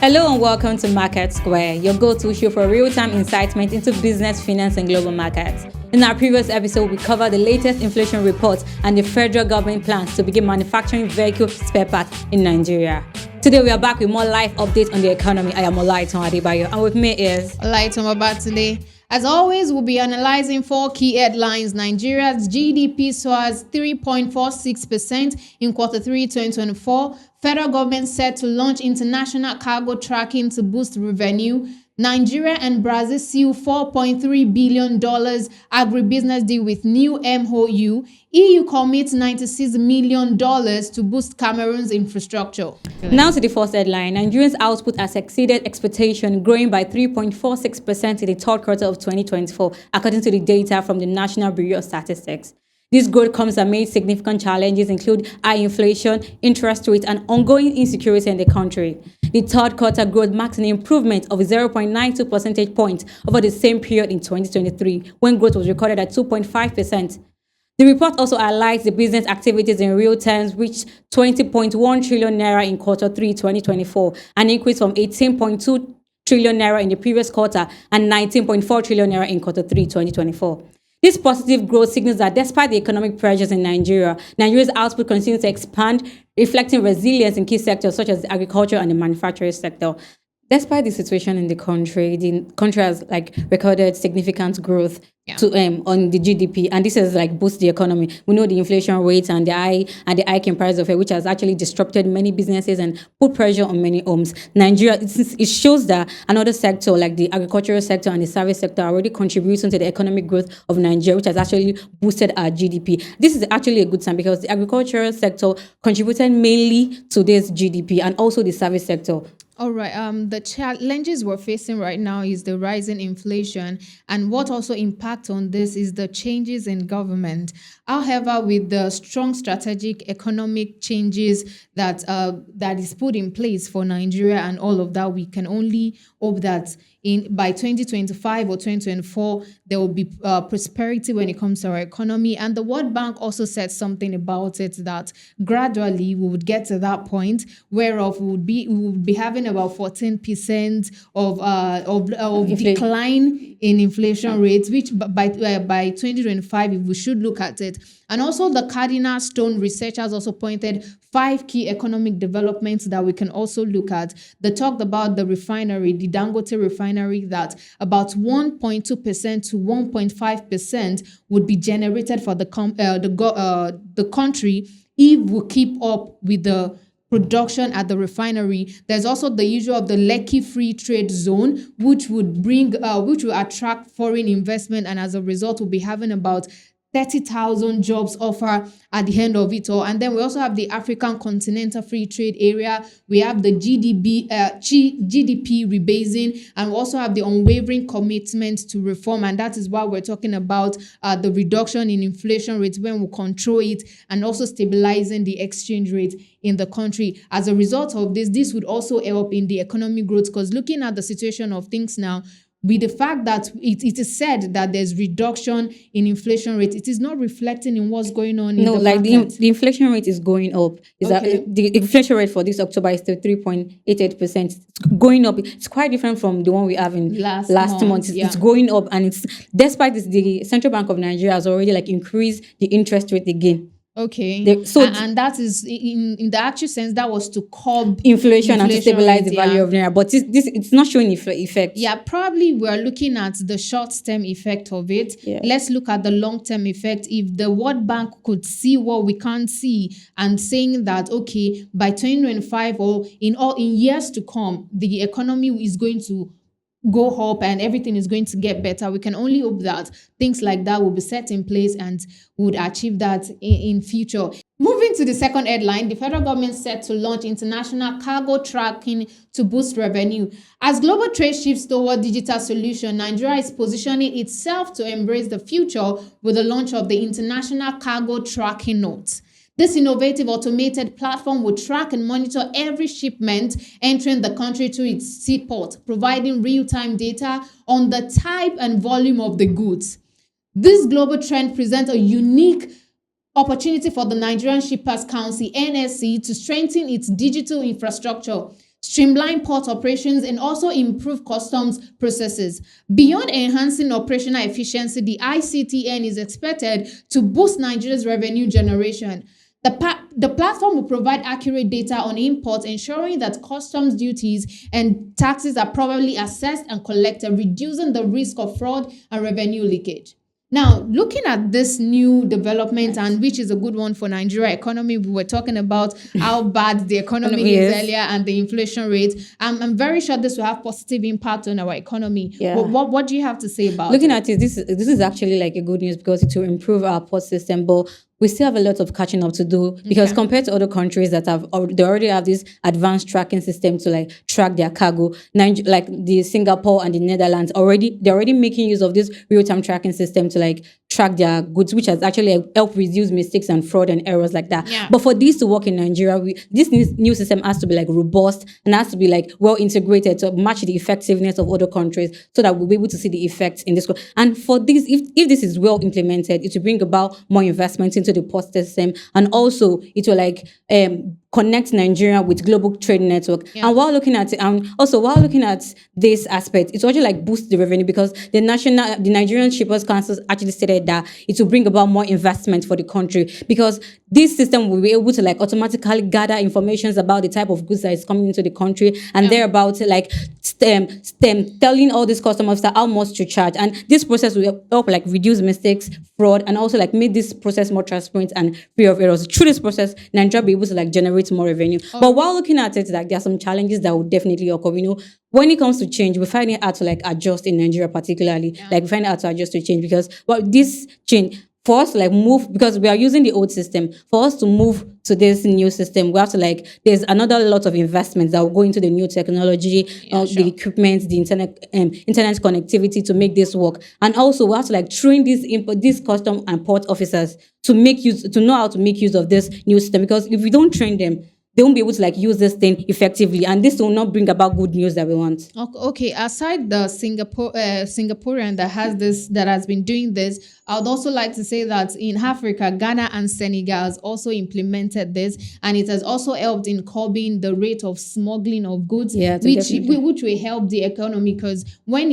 Hello and welcome to Market Square, your go-to show for real-time incitement into business, finance, and global markets. In our previous episode, we covered the latest inflation reports and the federal government plans to begin manufacturing vehicle spare parts in Nigeria. Today, we are back with more live updates on the economy. I am Olaitan Adebayo, and with me is Olaitan Abatule. As always, we'll be analyzing four key headlines. Nigeria's GDP soars 3.46% in quarter 3 2024. Federal government set to launch international cargo tracking to boost revenue. Nigeria and Brazil seal $4.3 billion agribusiness deal with new MOU. EU commits $96 million to boost Cameroon's infrastructure. Now to the first headline. Nigeria's output has exceeded expectation, growing by 3.46% in the third quarter of 2024, according to the data from the National Bureau of Statistics. This growth comes amid significant challenges include high inflation, interest rates, and ongoing insecurity in the country. The third quarter growth marks an improvement of 0.92 percentage points over the same period in 2023, when growth was recorded at 2.5%. The report also highlights the business activities in real terms reached 20.1 trillion naira in quarter 3 2024, an increase from 18.2 trillion naira in the previous quarter and 19.4 trillion naira in quarter 3 2024. This positive growth signals that despite the economic pressures in Nigeria, Nigeria's output continues to expand, reflecting resilience in key sectors such as the agriculture and the manufacturing sector. Despite the situation in the country has recorded significant growth on the GDP, and this has boost the economy. We know the inflation rates and the hike in price of it, which has actually disrupted many businesses and put pressure on many homes. Nigeria, it shows that another sector like the agricultural sector and the service sector are already contributing to the economic growth of Nigeria, which has actually boosted our GDP. This is actually a good sign because the agricultural sector contributed mainly to this GDP and also the service sector. All right. The challenges we're facing right now is the rising inflation, and what also impacts on this is the changes in government. However, with the strong strategic economic changes that is put in place for Nigeria and all of that, we can only hope that by 2025 or 2024 there will be prosperity when it comes to our economy. And the World Bank also said something about it, that gradually we would get to that point whereof we would be having about 14% of decline in inflation rates, which by 2025, if we should look at it. And also the Cardinal Stone researchers also pointed 5 key economic developments that we can also look at. They talked about the refinery, the Dangote refinery, that about 1.2% to 1.5% would be generated for the country if we keep up with the production at the refinery. There's also the issue of the Lekki Free Trade Zone, which would attract foreign investment, and as a result, we'll be having about 30,000 jobs offer at the end of it all. And then we also have the African Continental Free Trade Area. We have the GDP rebasing, and we also have the unwavering commitment to reform. And that is why we're talking about the reduction in inflation rates when we control it, and also stabilizing the exchange rate in the country. As a result of this would also help in the economic growth, because looking at the situation of things now, with the fact that it is said that there's reduction in inflation rate, it is not reflecting in what's going on in the market. The inflation rate is going up. The inflation rate for this October is still 3.88%. It's going up. It's quite different from the one we have in last month. It's going up, and it's despite this, the Central Bank of Nigeria has already increased the interest rate again. Okay. And that is in the actual sense, that was to curb inflation and to stabilize the value of naira. But it's not showing effect. Yeah, probably we're looking at the short-term effect of it. Yeah. Let's look at the long-term effect. If the World Bank could see what we can't see, and saying that okay, by 2025 or in years to come, the economy is going to go up and everything is going to get better, we can only hope that things like that will be set in place and would achieve that in future. Moving to the second headline, the federal government set to launch international cargo tracking to boost revenue. As global trade shifts toward digital solution, Nigeria is positioning itself to embrace the future with the launch of the International Cargo Tracking Note. This innovative automated platform will track and monitor every shipment entering the country to its seaport, providing real-time data on the type and volume of the goods. This global trend presents a unique opportunity for the Nigerian Shippers Council, NSC, to strengthen its digital infrastructure. streamline port operations, and also improve customs processes. Beyond enhancing operational efficiency, the ICTN is expected to boost Nigeria's revenue generation. The platform will provide accurate data on imports, ensuring that customs duties and taxes are properly assessed and collected, reducing the risk of fraud and revenue leakage. Now, looking at this new development, and which is a good one for Nigeria economy, we were talking about how bad the economy is Yes. earlier and the inflation rate. I'm very sure this will have positive impact on our economy. Yeah. What do you have to say about Looking it? at it, this is actually like a good news because it will improve our port system, but we still have a lot of catching up to do because Okay. compared to other countries that they already have this advanced tracking system to like track their cargo, like the Singapore and the Netherlands they're already making use of this real-time tracking system to like track their goods, which has actually helped reduce mistakes and fraud and errors like that. Yeah. But for this to work in Nigeria, this new system has to be like robust and has to be like well integrated to match the effectiveness of other countries so that we'll be able to see the effects in this. And for this, if this is well implemented, it will bring about more investment into the port system, and also it will like connect Nigeria with global trade network. Yeah. And while looking at this aspect, it's also like boost the revenue because the Nigerian Shippers Council actually stated that it will bring about more investment for the country because this system will be able to like automatically gather information about the type of goods that is coming into the country and thereabout like telling all these customers that how much to charge. And this process will help like reduce mistakes, fraud, and also like make this process more transparent and free of errors. Through this process, Nigeria will be able to like generate more revenue. But while looking at it, like there are some challenges that will definitely occur. When it comes to change, we find it hard to like adjust in Nigeria, particularly. Like we find it hard to adjust to change because this change for us to like move, because we are using the old system, for us to move to this new system, we have to like, there's another lot of investments that will go into the new technology, the equipment, the internet connectivity to make this work. And also we have to like train these custom and port officers to know how to make use of this new system, because if we don't train them, they won't be able to like use this thing effectively, and this will not bring about good news that we want. Okay, aside the Singaporean that has been doing this, I would also like to say that in Africa, Ghana and Senegal has also implemented this, and it has also helped in curbing the rate of smuggling of goods, which will help the economy, because when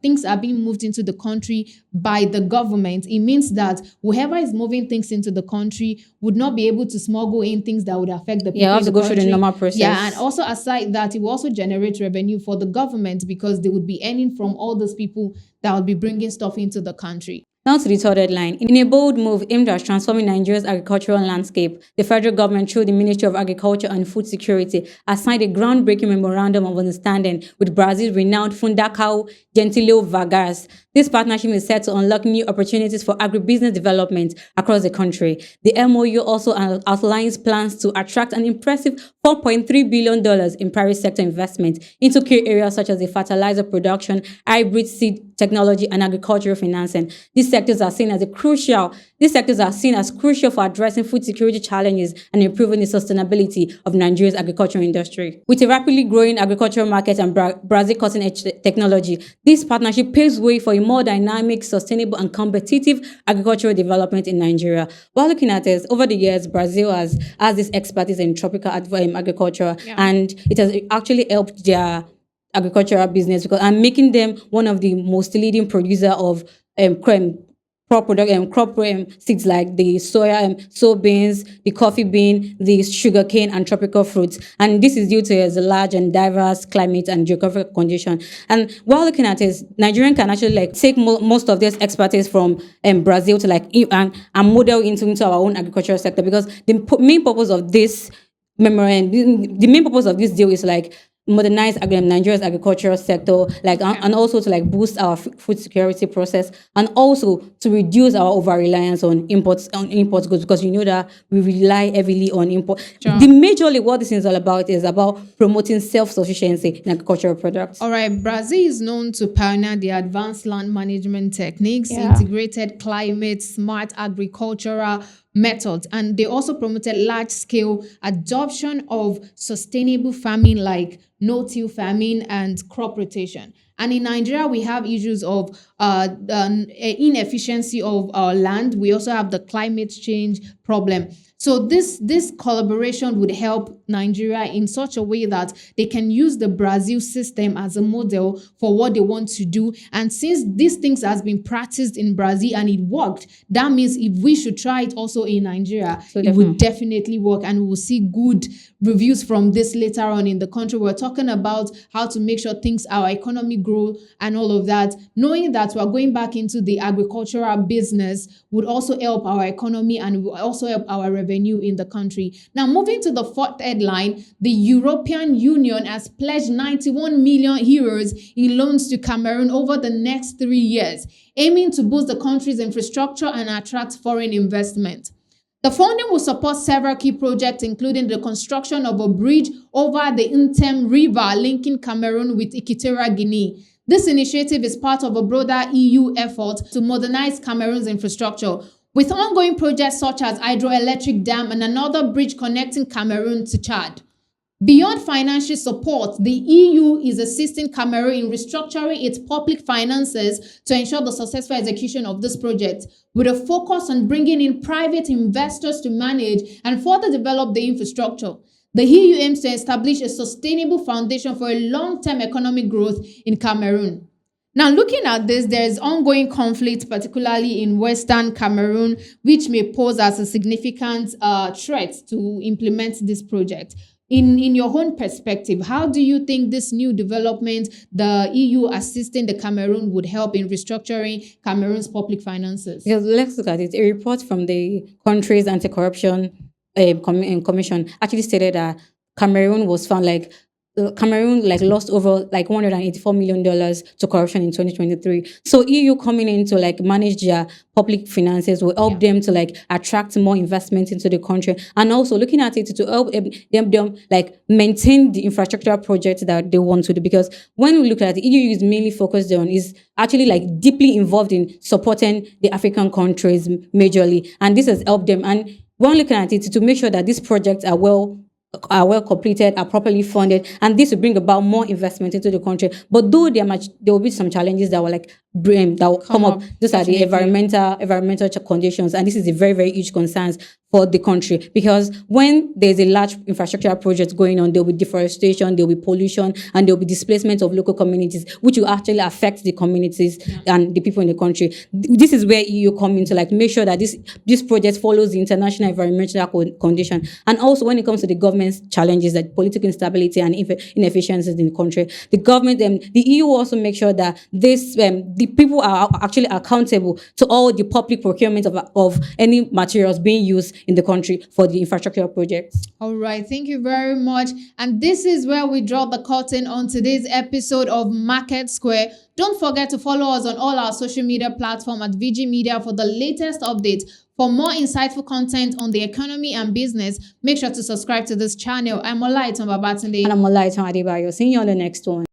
things are being moved into the country by the government, it means that whoever is moving things into the country would not be able to smuggle in things that would affect the people. Yeah, have to go through the normal process. Yeah, and also aside that, it will also generate revenue for the government because they would be earning from all those people that will be bringing stuff into the country. Now to the third headline. In a bold move aimed at transforming Nigeria's agricultural landscape, the federal government, through the Ministry of Agriculture and Food Security, has signed a groundbreaking memorandum of understanding with Brazil's renowned Fundação Gentilio Vargas. This partnership is set to unlock new opportunities for agribusiness development across the country. The MOU also outlines plans to attract an impressive $4.3 billion in private sector investment into key areas such as the fertilizer production, hybrid seed technology, and agricultural financing. These sectors are seen as crucial for addressing food security challenges and improving the sustainability of Nigeria's agricultural industry. With a rapidly growing agricultural market and Brazil cutting-edge technology, this partnership paves way for a more dynamic, sustainable, and competitive agricultural development in Nigeria. While looking at this, over the years, Brazil has this expertise in tropical agriculture, and it has actually helped their agricultural business and making them one of the most leading producer of crop seeds like the soybeans, the coffee bean, the sugarcane, and tropical fruits. And this is due to its large and diverse climate and geographic condition. And while looking at it, Nigerian can actually like take most of this expertise from Brazil to like and model into our own agricultural sector, because the main purpose of this deal is like modernize Nigeria's agricultural sector, and also to like boost our food security process, and also to reduce our over reliance on import goods, because you know that we rely heavily on import. Sure. Majorly what this is all about is about promoting self-sufficiency in agricultural products. All right, Brazil is known to pioneer the advanced land management techniques, integrated climate, smart agricultural methods, and they also promoted large-scale adoption of sustainable farming like no-till farming and crop rotation. And in Nigeria, we have issues of inefficiency of our land. We also have the climate change problem. So this collaboration would help Nigeria in such a way that they can use the Brazil system as a model for what they want to do. And since these things has been practiced in Brazil and it worked, that means if we should try it also in Nigeria, it would definitely work, and we will see good reviews from this later on in the country. We're talking about how to make sure our economy grow and all of that. Knowing that we're going back into the agricultural business would also help our economy and will also help our revenue in the country. Now, moving to the fourth headline, the European Union has pledged 91 million euros in loans to Cameroon over the next 3 years, aiming to boost the country's infrastructure and attract foreign investment. The funding will support several key projects, including the construction of a bridge over the Intem River linking Cameroon with Equatorial Guinea. This initiative is part of a broader EU effort to modernize Cameroon's infrastructure, with ongoing projects such as hydroelectric dam and another bridge connecting Cameroon to Chad. Beyond financial support, the EU is assisting Cameroon in restructuring its public finances to ensure the successful execution of this project, with a focus on bringing in private investors to manage and further develop the infrastructure. The EU aims to establish a sustainable foundation for a long-term economic growth in Cameroon. Now, looking at this, there is ongoing conflict, particularly in Western Cameroon, which may pose as a significant threat to implement this project. In your own perspective, how do you think this new development, the EU assisting the Cameroon, would help in restructuring Cameroon's public finances? Because let's look at it. A report from the country's anti-corruption commission actually stated that Cameroon was found Cameroon lost over $184 million to corruption in 2023. So EU coming in to manage their public finances will help them to attract more investment into the country, and also looking at it to help them maintain the infrastructural projects that they want to do. Because when we look at it, EU is mainly focused on is actually deeply involved in supporting the African countries majorly, and this has helped them. And when looking at it to make sure that these projects are well completed, are properly funded, and this will bring about more investment into the country. But though there will be some challenges that will come up. Those are the environmental conditions, and this is a very, very huge concern for the country, because when there's a large infrastructure project going on, there will be deforestation, there will be pollution, and there will be displacement of local communities, which will actually affect the communities and the people in the country. This is where EU come in to make sure that this project follows the international environmental condition. And also when it comes to the government's challenges, like political instability and inefficiencies in the country, the government, the EU also make sure that the people are actually accountable to all the public procurement of any materials being used in the country for the infrastructure projects. All right, thank you very much. And this is where we draw the curtain on today's episode of Market Square. Don't forget to follow us on all our social media platforms at VG Media for the latest updates. For more insightful content on the economy and business, make sure to subscribe to this channel. I'm Olaitan Babatunde. And I'm Olaitan Adebayo. See you on the next one.